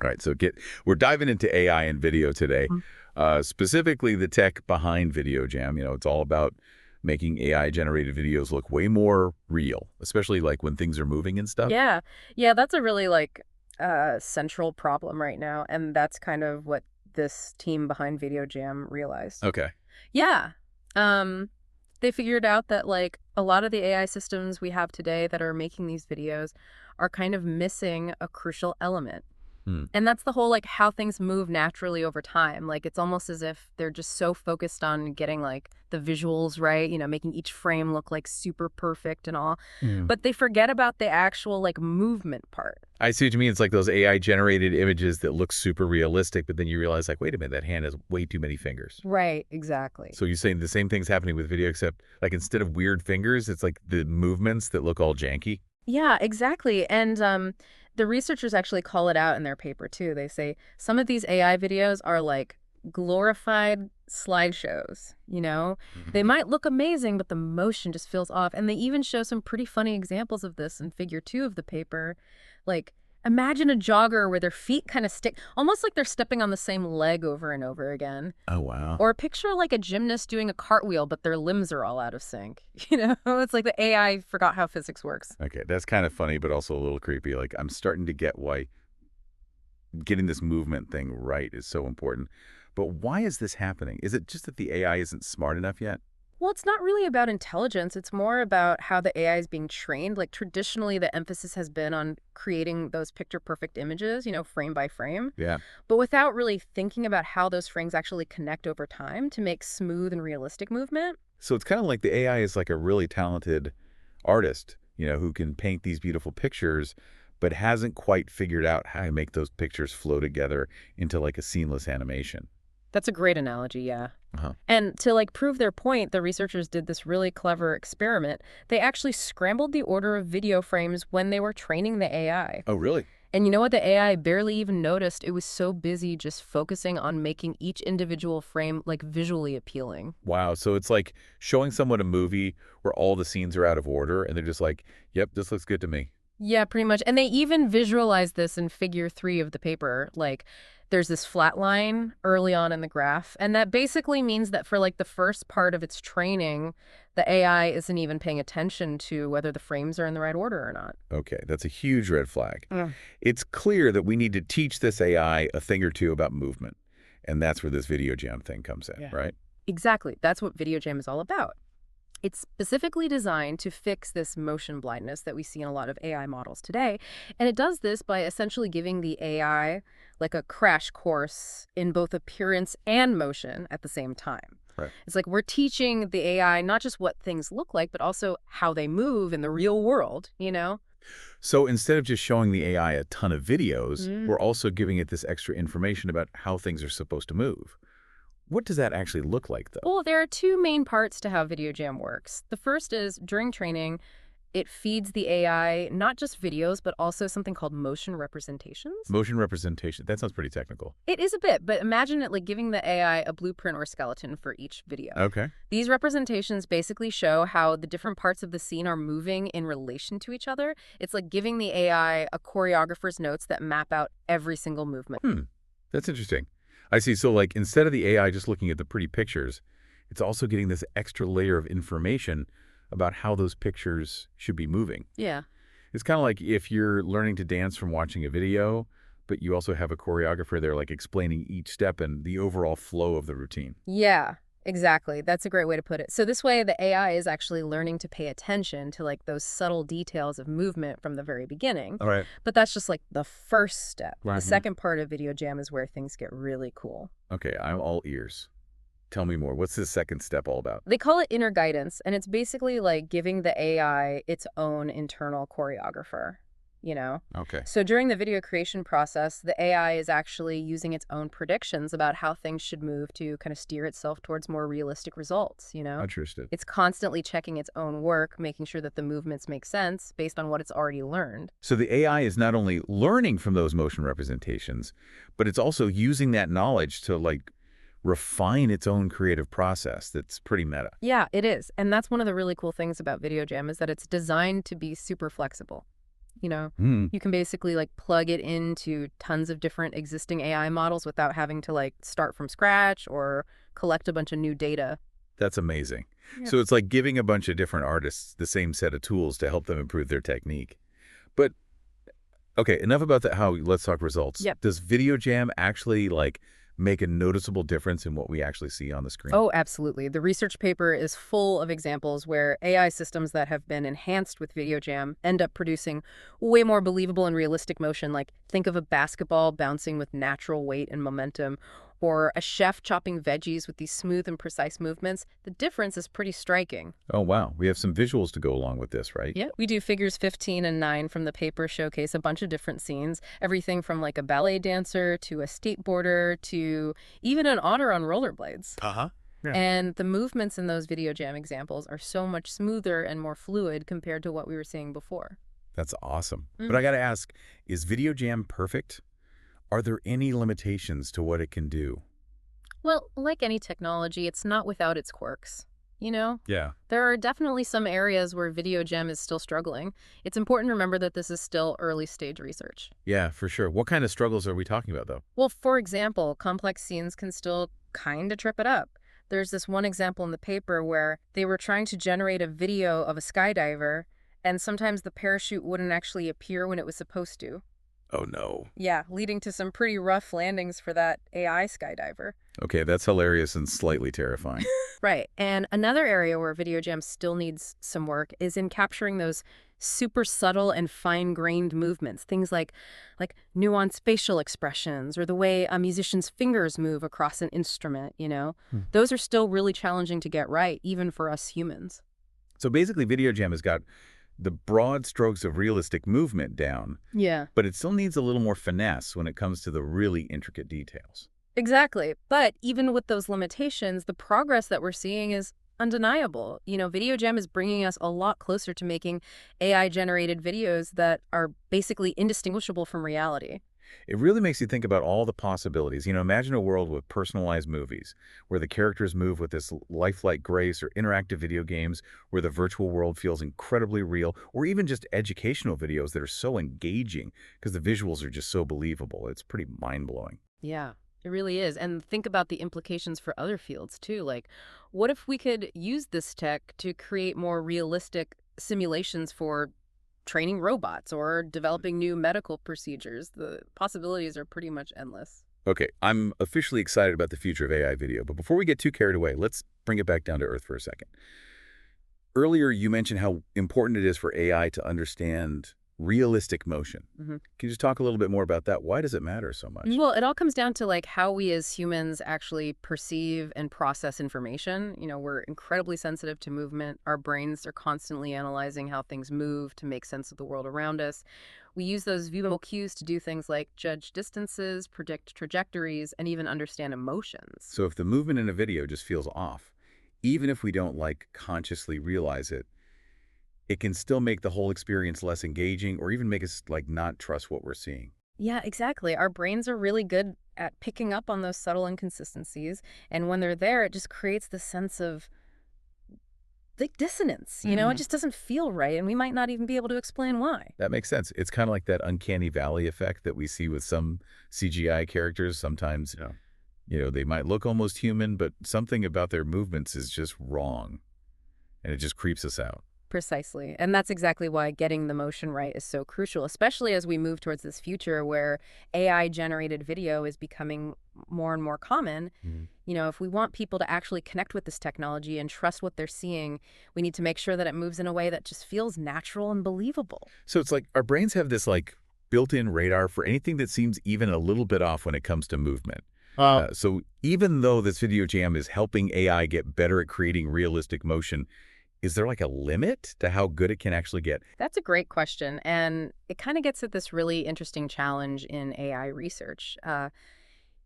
All right, so we're diving into AI and video today, specifically the tech behind VideoJAM. It's all about making AI-generated videos look way more real, especially like when things are moving and stuff. Yeah, that's a really central problem right now, and that's kind of what this team behind VideoJAM realized. Okay. Yeah. They figured out that a lot of the AI systems we have today that are making these videos are kind of missing a crucial element. And that's the whole how things move naturally over time. It's almost as if they're just so focused on getting the visuals right, making each frame look super perfect and all. But they forget about the actual movement part. I see what you mean. It's like those AI-generated images that look super realistic, but then you realize wait a minute, that hand has way too many fingers. Right, exactly. So you're saying the same thing's happening with video, except instead of weird fingers, it's the movements that look all janky? Yeah, exactly. And the researchers actually call it out in their paper, too. They say some of these AI videos are glorified slideshows, They might look amazing, but the motion just feels off. And they even show some pretty funny examples of this in figure 2 of the paper. Imagine a jogger where their feet kind of stick, almost like they're stepping on the same leg over and over again. Oh, wow. Or picture a gymnast doing a cartwheel, but their limbs are all out of sync. It's like the AI forgot how physics works. Okay, that's kind of funny, but also a little creepy. I'm starting to get why getting this movement thing right is so important. But why is this happening? Is it just that the AI isn't smart enough yet? Well, it's not really about intelligence. It's more about how the AI is being trained. Traditionally, the emphasis has been on creating those picture-perfect images, frame by frame. Yeah. But without really thinking about how those frames actually connect over time to make smooth and realistic movement. So it's kind of like the AI is a really talented artist, who can paint these beautiful pictures, but hasn't quite figured out how to make those pictures flow together into a seamless animation. That's a great analogy, yeah. And to prove their point, the researchers did this really clever experiment. They actually scrambled the order of video frames when they were training the AI. Oh, really? And you know what? The AI barely even noticed. It was so busy just focusing on making each individual frame visually appealing. Wow. So it's like showing someone a movie where all the scenes are out of order and they're just yep, this looks good to me. Yeah, pretty much. And they even visualized this in figure 3 of the paper. There's this flat line early on in the graph, and that basically means that for the first part of its training, the AI isn't even paying attention to whether the frames are in the right order or not. Okay, that's a huge red flag. It's clear that we need to teach this AI a thing or two about movement, and that's where this VideoJAM thing comes in, right? Exactly. That's what VideoJAM is all about. It's specifically designed to fix this motion blindness that we see in a lot of AI models today. And it does this by essentially giving the AI a crash course in both appearance and motion at the same time. Right. It's we're teaching the AI not just what things look like, but also how they move in the real world, So instead of just showing the AI a ton of videos, we're also giving it this extra information about how things are supposed to move. What does that actually look like, though? Well, there are 2 main parts to how VideoJAM works. The first is during training, it feeds the AI not just videos, but also something called motion representations. Motion representation. That sounds pretty technical. It is a bit, but imagine it giving the AI a blueprint or skeleton for each video. Okay. These representations basically show how the different parts of the scene are moving in relation to each other. It's like giving the AI a choreographer's notes that map out every single movement. That's interesting. I see. So instead of the AI just looking at the pretty pictures, it's also getting this extra layer of information about how those pictures should be moving. Yeah. It's kind of like if you're learning to dance from watching a video, but you also have a choreographer there explaining each step and the overall flow of the routine. Yeah, exactly. That's a great way to put it. So this way the AI is actually learning to pay attention to those subtle details of movement from the very beginning. All right. But that's just the first step. Right. The second part of VideoJAM is where things get really cool. Okay, I'm all ears. Tell me more. What's the second step all about? They call it inner guidance, and it's basically giving the AI its own internal choreographer, Okay. So during the video creation process, the AI is actually using its own predictions about how things should move to kind of steer itself towards more realistic results, Interested. It's constantly checking its own work, making sure that the movements make sense based on what it's already learned. So the AI is not only learning from those motion representations, but it's also using that knowledge to refine its own creative process. That's pretty meta. Yeah, it is. And that's one of the really cool things about VideoJAM is that it's designed to be super flexible. You can basically like plug it into tons of different existing AI models without having to like start from scratch or collect a bunch of new data. That's amazing. Yeah. So it's like giving a bunch of different artists the same set of tools to help them improve their technique. But, okay, enough about that. Let's talk results. Yep. Does VideoJAM actually like make a noticeable difference in what we actually see on the screen? Oh, absolutely. The research paper is full of examples where AI systems that have been enhanced with VideoJAM end up producing way more believable and realistic motion. Like, think of a basketball bouncing with natural weight and momentum, or a chef chopping veggies with these smooth and precise movements. The difference is pretty striking. Oh, wow. We have some visuals to go along with this, right? Yeah, we do figures 15 and 9 from the paper showcase a bunch of different scenes, everything from like a ballet dancer to a skateboarder to even an otter on rollerblades. Uh-huh. Yeah. And the movements in those VideoJAM examples are so much smoother and more fluid compared to what we were seeing before. That's awesome. But I got to ask, is VideoJAM perfect? Are there any limitations to what it can do? Well, like any technology, it's not without its quirks. Yeah. There are definitely some areas where VideoJAM is still struggling. It's important to remember that this is still early stage research. Yeah, for sure. What kind of struggles are we talking about, though? Well, for example, complex scenes can still kind of trip it up. There's this one example in the paper where they were trying to generate a video of a skydiver, and sometimes the parachute wouldn't actually appear when it was supposed to. Oh, no. Yeah, leading to some pretty rough landings for that AI skydiver. Okay, that's hilarious and slightly terrifying. Right. And another area where VideoJAM still needs some work is in capturing those super subtle and fine-grained movements. Things like nuanced facial expressions or the way a musician's fingers move across an instrument, Those are still really challenging to get right, even for us humans. So basically, VideoJAM has got the broad strokes of realistic movement down. Yeah. But it still needs a little more finesse when it comes to the really intricate details. Exactly. But even with those limitations, the progress that we're seeing is undeniable. VideoJAM is bringing us a lot closer to making AI-generated videos that are basically indistinguishable from reality. It really makes you think about all the possibilities. Imagine a world with personalized movies where the characters move with this lifelike grace, or interactive video games where the virtual world feels incredibly real, or even just educational videos that are so engaging because the visuals are just so believable. It's pretty mind-blowing. Yeah, it really is. And think about the implications for other fields, too. Like, what if we could use this tech to create more realistic simulations for training robots or developing new medical procedures? The possibilities are pretty much endless. Okay, I'm officially excited about the future of AI video, but before we get too carried away, let's bring it back down to earth for a second. Earlier, you mentioned how important it is for AI to understand realistic motion. Can you just talk a little bit more about that? Why does it matter so much? Well, it all comes down to how we as humans actually perceive and process information. We're incredibly sensitive to movement. Our brains are constantly analyzing how things move to make sense of the world around us. We use those visual cues to do things like judge distances, predict trajectories, and even understand emotions. So if the movement in a video just feels off, even if we don't consciously realize it, it can still make the whole experience less engaging or even make us not trust what we're seeing. Yeah, exactly. Our brains are really good at picking up on those subtle inconsistencies. And when they're there, it just creates this sense of dissonance. It just doesn't feel right. And we might not even be able to explain why. That makes sense. It's kind of like that uncanny valley effect that we see with some CGI characters. Sometimes, they might look almost human, but something about their movements is just wrong. And it just creeps us out. Precisely. And that's exactly why getting the motion right is so crucial, especially as we move towards this future where AI-generated video is becoming more and more common. If we want people to actually connect with this technology and trust what they're seeing, we need to make sure that it moves in a way that just feels natural and believable. So it's like our brains have this built-in radar for anything that seems even a little bit off when it comes to movement. So even though this VideoJAM is helping AI get better at creating realistic motion, is there a limit to how good it can actually get? That's a great question. And it kind of gets at this really interesting challenge in AI research.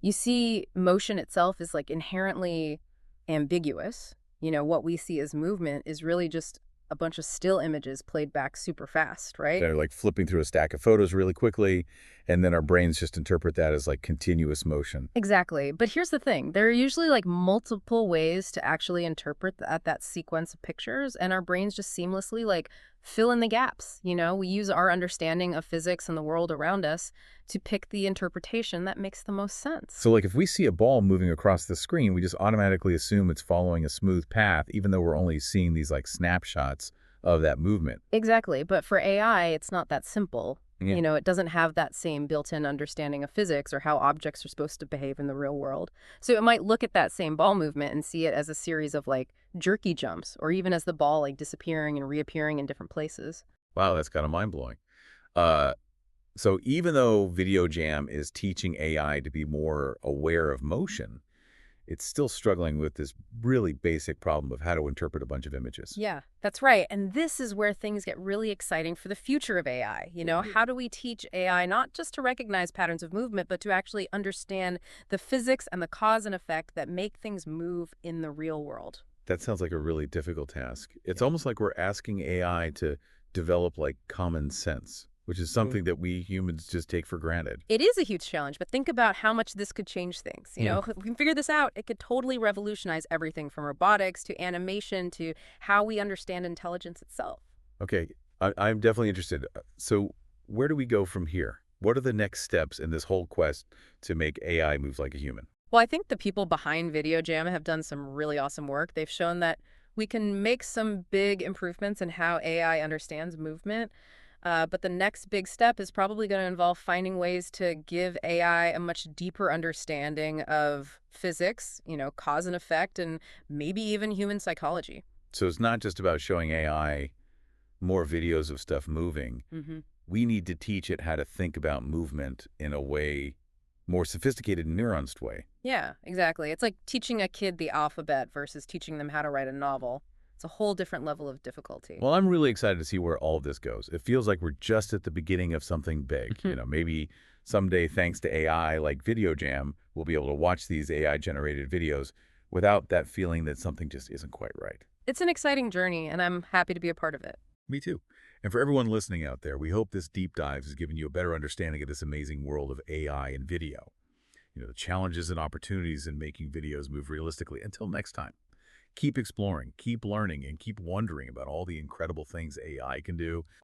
You see, motion itself is inherently ambiguous. What we see as movement is really just a bunch of still images played back super fast, right? They're flipping through a stack of photos really quickly, and then our brains just interpret that as continuous motion. Exactly. But here's the thing. There are usually multiple ways to actually interpret that sequence of pictures, and our brains just seamlessly fill in the gaps. We use our understanding of physics and the world around us to pick the interpretation that makes the most sense. So like if we see a ball moving across the screen, we just automatically assume it's following a smooth path, even though we're only seeing these like snapshots of that movement. Exactly. But for AI, it's not that simple. Yeah. It doesn't have that same built-in understanding of physics or how objects are supposed to behave in the real world. So it might look at that same ball movement and see it as a series of like jerky jumps, or even as the ball like disappearing and reappearing in different places. Wow, that's kind of mind-blowing. So even though VideoJAM is teaching AI to be more aware of motion, it's still struggling with this really basic problem of how to interpret a bunch of images. Yeah, that's right. And this is where things get really exciting for the future of AI. How do we teach AI not just to recognize patterns of movement, but to actually understand the physics and the cause and effect that make things move in the real world? That sounds like a really difficult task. It's almost like we're asking AI to develop like common sense, which is something that we humans just take for granted. It is a huge challenge, but think about how much this could change things. If we can figure this out, it could totally revolutionize everything from robotics to animation to how we understand intelligence itself. Okay, I'm definitely interested. So where do we go from here? What are the next steps in this whole quest to make AI move like a human? Well, I think the people behind VideoJAM have done some really awesome work. They've shown that we can make some big improvements in how AI understands movement. But the next big step is probably going to involve finding ways to give AI a much deeper understanding of physics, cause and effect, and maybe even human psychology. So it's not just about showing AI more videos of stuff moving. We need to teach it how to think about movement in a way, more sophisticated, nuanced way. Yeah, exactly. It's like teaching a kid the alphabet versus teaching them how to write a novel. It's a whole different level of difficulty. Well, I'm really excited to see where all of this goes. It feels like we're just at the beginning of something big. Maybe someday, thanks to AI like VideoJAM, we'll be able to watch these AI-generated videos without that feeling that something just isn't quite right. It's an exciting journey, and I'm happy to be a part of it. Me too. And for everyone listening out there, we hope this deep dive has given you a better understanding of this amazing world of AI and video. The challenges and opportunities in making videos move realistically. Until next time. Keep exploring, keep learning, and keep wondering about all the incredible things AI can do.